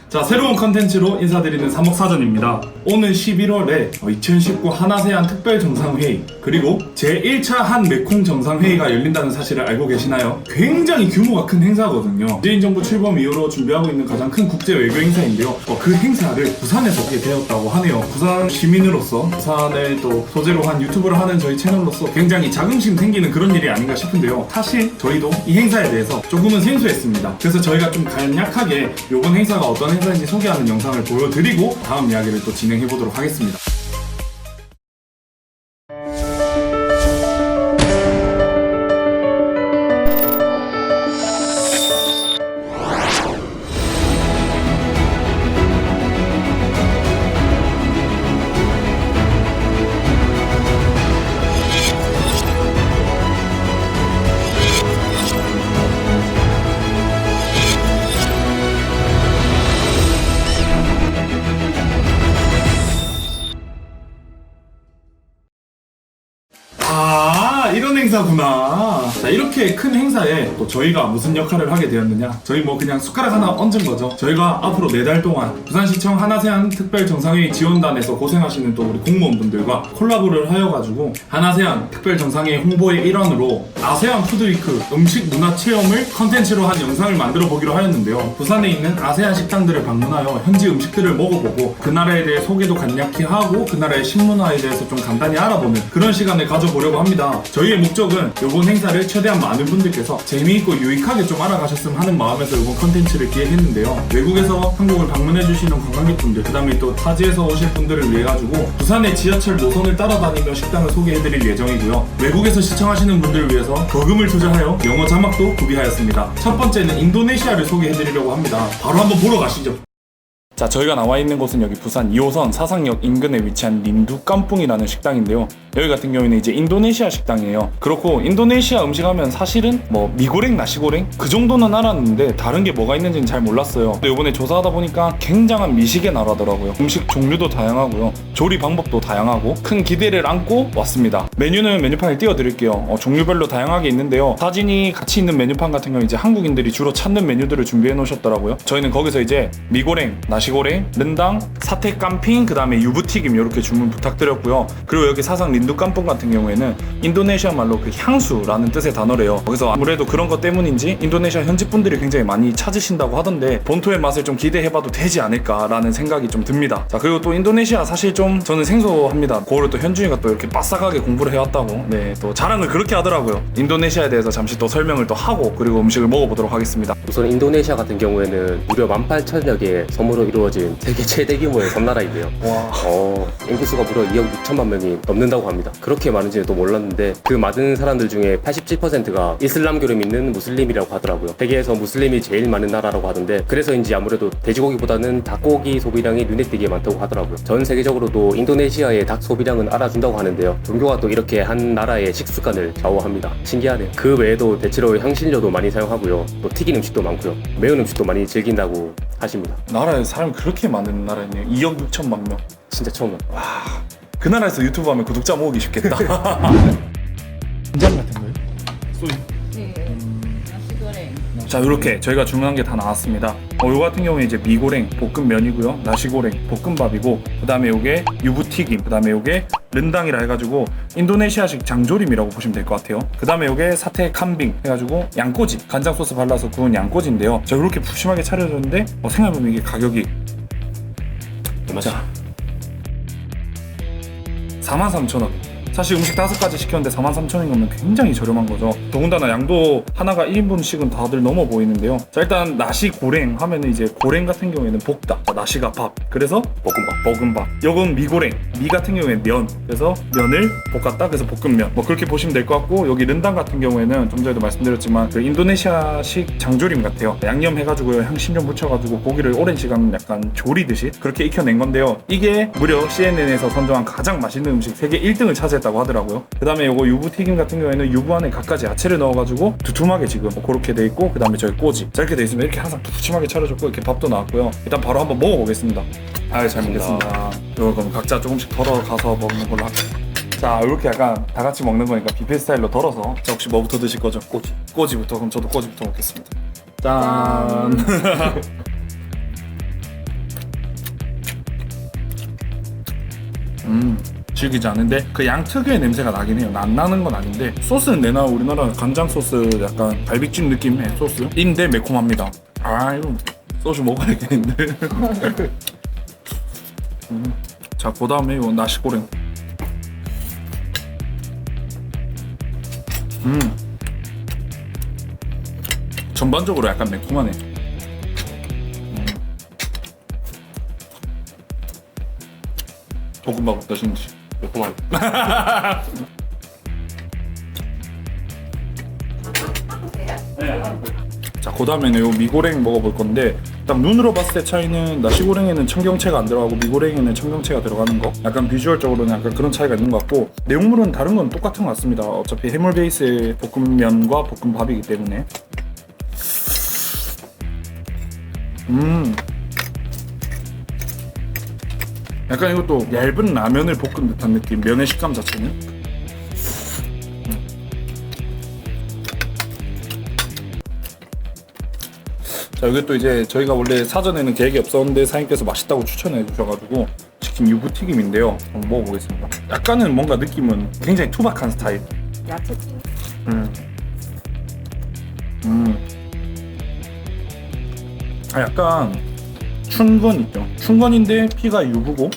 자, 새로운 컨텐츠로 인사드리는 삼목사전입니다. 오는 11월에 2019 한아세안 특별정상회의 그리고 제1차 한메콩 정상회의가 열린다는 사실을 알고 계시나요? 굉장히 규모가 큰 행사거든요. 문재인 정부 출범 이후로 준비하고 있는 가장 큰 국제 외교 행사인데요. 그 행사를 부산에서 하게 되었다고 하네요. 부산 시민으로서 부산을 또 소재로 한 유튜브를 하는 저희 채널로서 굉장히 자긍심 생기는 그런 일이 아닌가 싶은데요. 사실 저희도 이 행사에 대해서 조금은 생소했습니다. 그래서 저희가 좀 간략하게 이번 행사가 어떤 행사인지 소개하는 영상을 보여드리고 다음 이야기를 또 진행해보도록 하겠습니다. 이런 행사구나. 자, 이렇게 큰 행사에 또 저희가 무슨 역할을 하게 되었느냐, 저희 뭐 그냥 숟가락 하나 얹은 거죠. 저희가 앞으로 4달 동안 부산시청 한아세안 특별정상회의 지원단에서 고생하시는 또 우리 공무원분들과 콜라보를 하여가지고 한아세안 특별정상회의 홍보의 일환으로 아세안 푸드위크 음식 문화 체험을 컨텐츠로 한 영상을 만들어 보기로 하였는데요. 부산에 있는 아세안 식당들을 방문하여 현지 음식들을 먹어보고 그 나라에 대해 소개도 간략히 하고 그 나라의 식문화에 대해서 좀 간단히 알아보는 그런 시간을 가져보려고 합니다. 저희의 목적은 이번 행사를 최대한 많은 분들께서 재미있고 유익하게 좀 알아가셨으면 하는 마음에서 이번 컨텐츠를 기획했는데요. 외국에서 한국을 방문해주시는 관광객분들, 그 다음에 또 타지에서 오실 분들을 위해 가지고 부산의 지하철 노선을 따라다니며 식당을 소개해드릴 예정이고요. 외국에서 시청하시는 분들을 위해서 거금을 투자하여 영어 자막도 구비하였습니다. 첫 번째는 인도네시아를 소개해드리려고 합니다. 바로 한번 보러 가시죠. 자, 저희가 나와 있는 곳은 여기 부산 2호선 사상역 인근에 위치한 린두 깜뿡이라는 식당인데요. 여기 같은 경우에는 이제 인도네시아 식당이에요. 그렇고 인도네시아 음식 하면 사실은 뭐 미고랭, 나시고랭 그 정도는 알았는데 다른 게 뭐가 있는지는 잘 몰랐어요. 근데 이번에 조사하다 보니까 굉장한 미식의 나라더라고요. 음식 종류도 다양하고요, 조리 방법도 다양하고 큰 기대를 안고 왔습니다. 메뉴는 메뉴판에 띄워드릴게요. 종류별로 다양하게 있는데요. 사진이 같이 있는 메뉴판 같은 경우 이제 한국인들이 주로 찾는 메뉴들을 준비해 놓으셨더라고요. 저희는 거기서 이제 미고랭, 나시고랭, 른당, 사태 깜핑, 그 다음에 유부튀김 이렇게 주문 부탁드렸고요. 그리고 여기 사상 린두 깜뿡 같은 경우에는 인도네시아 말로 그 향수라는 뜻의 단어래요. 그래서 아무래도 그런 것 때문인지 인도네시아 현지 분들이 굉장히 많이 찾으신다고 하던데 본토의 맛을 좀 기대해봐도 되지 않을까라는 생각이 좀 듭니다. 자, 그리고 또 인도네시아 사실 좀 저는 생소합니다. 그거를 또 현준이가 또 이렇게 빠삭하게 공부를 해왔다고 또 자랑을 그렇게 하더라고요. 인도네시아에 대해서 잠시 또 설명을 또 하고 그리고 음식을 먹어보도록 하겠습니다. 우선 인도네시아 같은 경우에는 무려 18,000여 개의 섬으로 이루어진 세계 최대 규모의 섬나라인데요. 와. 인구수가 무려 2억 6천만 명이 넘는다고 합니다. 그렇게 많은지는 또 몰랐는데 그 많은 사람들 중에 87%가 이슬람교를 믿는 무슬림이라고 하더라고요. 세계에서 무슬림이 제일 많은 나라라고 하던데 그래서인지 아무래도 돼지고기보다는 닭고기 소비량이 눈에 띄게 많다고 하더라고요. 전 세계적으로도 인도네시아의 닭 소비량은 알아준다고 하는데요. 종교가 또 이렇게 한 나라의 식습관을 좌우합니다. 신기하네요. 그 외에도 대체로 향신료도 많이 사용하고요. 또 튀긴 음식도 많고요. 매운 음식도 많이 즐긴다고 하십니다. 나라에 사람이 그렇게 많은 나라였네요. 2억 6천만 명. 진짜 처음 봤어요. 와, 그 나라에서 유튜브 하면 구독자 모으기 쉽겠다. 김장 같은 거요? 소이. 네. 나시고랭. 자, 이렇게 저희가 주문한 게 다 나왔습니다. 이거 같은 경우에 이제 미고랭 볶음면이고요, 나시고랭 볶음밥이고, 그 다음에 요게 유부튀김, 그 다음에 요게 른당이라 해가지고 인도네시아식 장조림이라고 보시면 될 것 같아요. 그 다음에 요게 사태 캄빙 해가지고 양꼬지, 간장 소스 발라서 구운 양꼬지인데요. 자, 이렇게 푸짐하게 차려졌는데 생각해보면 이게 가격이 자 43,000원. 사실 음식 5가지 시켰는데 43,000원인 거면 굉장히 저렴한 거죠. 더군다나 양도 하나가 1인분씩은 다들 넘어 보이는데요. 자, 일단 나시 고랭 하면은 이제 고랭 같은 경우에는 볶다, 나시가 밥, 그래서 볶음밥. 요건 미고랭, 미 같은 경우에는 면, 그래서 면을 볶았다, 그래서 볶음면, 뭐 그렇게 보시면 될 것 같고, 여기 른당 같은 경우에는 좀 전에도 말씀드렸지만 그 인도네시아식 장조림 같아요. 양념 해가지고 향신료 묻혀가지고 고기를 오랜 시간 약간 조리듯이 그렇게 익혀낸 건데요. 이게 무려 CNN에서 선정한 가장 맛있는 음식 세계 1등을 차지했다고 하더라고요. 그 다음에 요거 유부튀김 같은 경우에는 유부 안에 갖가지 야채를 넣어가지고 두툼하게 지금 그렇게 돼 있고, 그 다음에 저희 꼬지 자, 이렇게 돼 있으면 이렇게 항상 푸짐하게 차려줬고, 이렇게 밥도 나왔고요. 일단 바로 한번 먹어보겠습니다. 잘 먹겠습니다. 이거 그럼 각자 조금씩 덜어가서 먹는 걸로 할게요. 자, 이렇게 약간 다 같이 먹는 거니까 뷔페 스타일로 덜어서. 자, 혹시 뭐부터 드실 거죠? 꼬지부터. 그럼 저도 꼬지부터 먹겠습니다. 짠. 질기지 않은데 그 양 특유의 냄새가 나긴 해요. 안 나는 건 아닌데 소스는 내나 우리나라 간장 소스 약간 갈비찜 느낌의 소스인데 매콤합니다. 아 이거 소주 먹어야겠는데. 자 그다음에 이거 나시고랭. 전반적으로 약간 매콤하네. 볶음밥 어떠신지. 매콤한. 자, 그 다음에는 요 미고랭 먹어볼 건데 딱 눈으로 봤을 때 차이는 나시고랭에는 청경채가 안 들어가고 미고랭에는 청경채가 들어가는 거 약간 비주얼적으로는 약간 그런 차이가 있는 것 같고 내용물은 다른 건 똑같은 것 같습니다. 어차피 해물 베이스의 볶음면과 볶음밥이기 때문에 약간 이것도 얇은 라면을 볶은 듯한 느낌 면의 식감 자체는 자 여기 또 이제 저희가 원래 사전에는 계획이 없었는데 사장님께서 맛있다고 추천해 주셔가지고 치킨 유부튀김인데요. 한번 먹어보겠습니다. 약간은 뭔가 느낌은 굉장히 투박한 스타일. 야채 튀김. 아 약간 춘건 있죠. 춘건인데 피가 유부고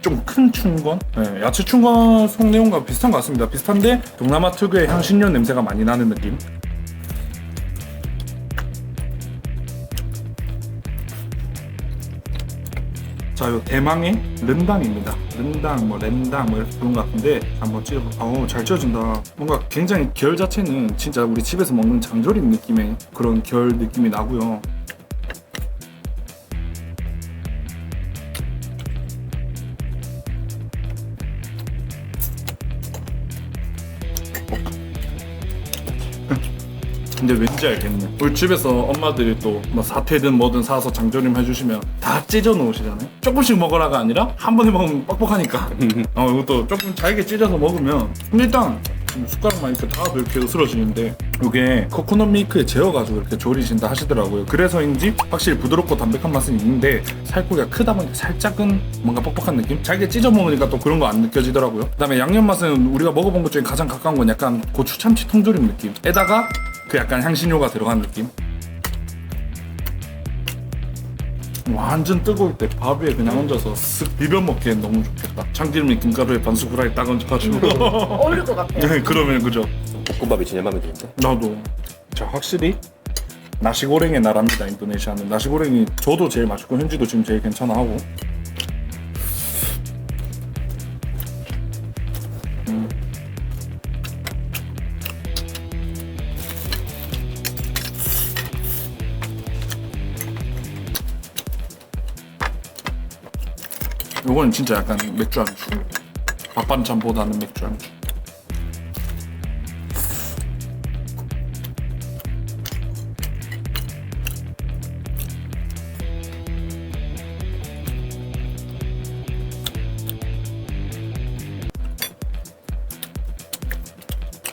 좀 큰 춘건. 네, 야채 춘건 속내용과 비슷한 것 같습니다. 비슷한데 동남아 특유의 향신료 냄새가 많이 나는 느낌. 자, 요 대망의 른당입니다. 른당, 뭐 렌당, 뭐 이렇게 그런 것 같은데 한번 찍어봐. 어우, 잘 쪄진다. 뭔가 굉장히 결 자체는 진짜 우리 집에서 먹는 장조림 느낌의 그런 결 느낌이 나고요. 근데 왠지 알겠네. 우리 집에서 엄마들이 또 뭐 사태든 뭐든 사서 장조림 해주시면 다 찢어 놓으시잖아요. 조금씩 먹으라가 아니라 한 번에 먹으면 뻑뻑하니까. 이것도 조금 잘게 찢어서 먹으면 일단 숟가락만 이렇게 다 이렇게 으스러지는데 이게 코코넛 밀크에 재워가지고 이렇게 조리신다 하시더라고요. 그래서인지 확실히 부드럽고 담백한 맛은 있는데 살코기가 크다 보니까 살짝은 뭔가 뻑뻑한 느낌? 잘게 찢어 먹으니까 또 그런 거 안 느껴지더라고요. 그 다음에 양념 맛은 우리가 먹어본 것 중에 가장 가까운 건 약간 고추 참치 통조림 느낌 에다가 그 약간 향신료가 들어간 느낌. 완전 뜨거울 때 밥 위에 그냥 얹어서 쓱 비벼 먹기엔 너무 좋겠다. 참기름에 김가루에 반숙 후라이 딱 얹어가지고. 어울릴 것 같아요. 네, 그러면 그죠. 볶음밥이 진짜 마음에 드는데. 나도. 자, 확실히 나시고랭의 나라입니다. 인도네시아는 나시고랭이 저도 제일 맛있고 현지도 지금 제일 괜찮아하고. 요거는 진짜 약간 맥주 안주. 밥 반찬보다는 맥주 안주.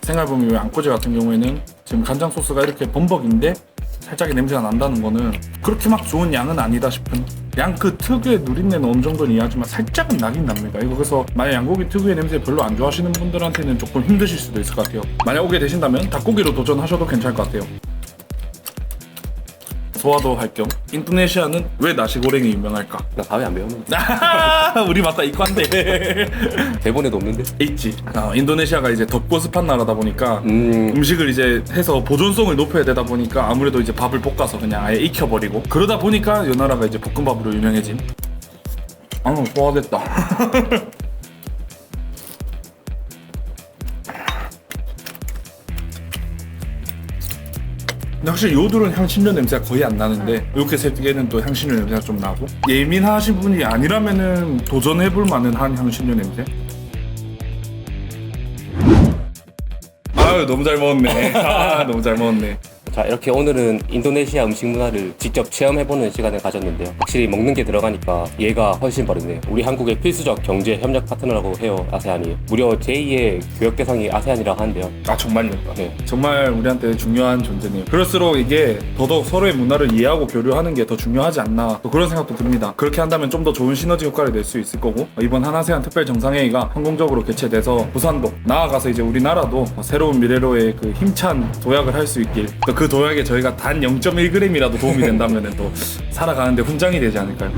생각해보면 이 양꼬치 같은 경우에는 지금 간장 소스가 이렇게 범벅인데 살짝의 냄새가 난다는 거는 그렇게 막 좋은 양은 아니다 싶은 양 그 특유의 누린내는 어느 정도는 이해하지만 살짝은 나긴 납니다. 이거 그래서 만약 양고기 특유의 냄새 별로 안 좋아하시는 분들한테는 조금 힘드실 수도 있을 것 같아요. 만약 오게 되신다면 닭고기로 도전하셔도 괜찮을 것 같아요. 소화도 할 겸 인도네시아는 왜 나시고랭이 유명할까? 나 밥에 안 배웠는데. 우리 맞다 이과인데. 대본에도 없는데. 있지. 인도네시아가 이제 덥고 습한 나라다 보니까 음식을 이제 해서 보존성을 높여야 되다 보니까 아무래도 이제 밥을 볶아서 그냥 아예 익혀버리고 그러다 보니까 이 나라가 이제 볶음밥으로 유명해진. 소화됐다. 근데 확실히 요들은 향신료 냄새가 거의 안 나는데 이렇게 세 개는 또 향신료 냄새가 좀 나고 예민하신 분이 아니라면은 도전해볼 만한 한 향신료 냄새. 아유 너무 잘 먹었네. 너무 잘 먹었네. 자, 이렇게 오늘은 인도네시아 음식 문화를 직접 체험해보는 시간을 가졌는데요. 확실히 먹는 게 들어가니까 얘가 훨씬 빠르네요. 우리 한국의 필수적 경제 협력 파트너라고 해요, 아세안이. 무려 제2의 교역 대상이 아세안이라고 하는데요. 아 정말요? 네. 정말 우리한테 중요한 존재네요. 그럴수록 이게 더더욱 서로의 문화를 이해하고 교류하는 게 더 중요하지 않나 또 그런 생각도 듭니다. 그렇게 한다면 좀 더 좋은 시너지 효과를 낼 수 있을 거고 이번 한아세안 특별 정상회의가 성공적으로 개최돼서 부산도 나아가서 이제 우리나라도 새로운 미래로의 그 힘찬 도약을 할 수 있길 또 그 도약에 저희가 단 0.1g이라도 도움이 된다면 또 살아가는데 훈장이 되지 않을까요?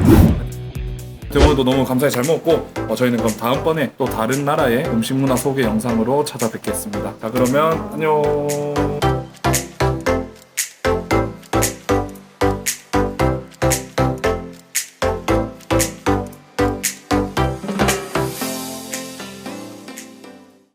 오늘도 너무 감사히 잘 먹었고 저희는 그럼 다음번에 또 다른 나라의 음식 문화 소개 영상으로 찾아뵙겠습니다. 자 그러면 안녕.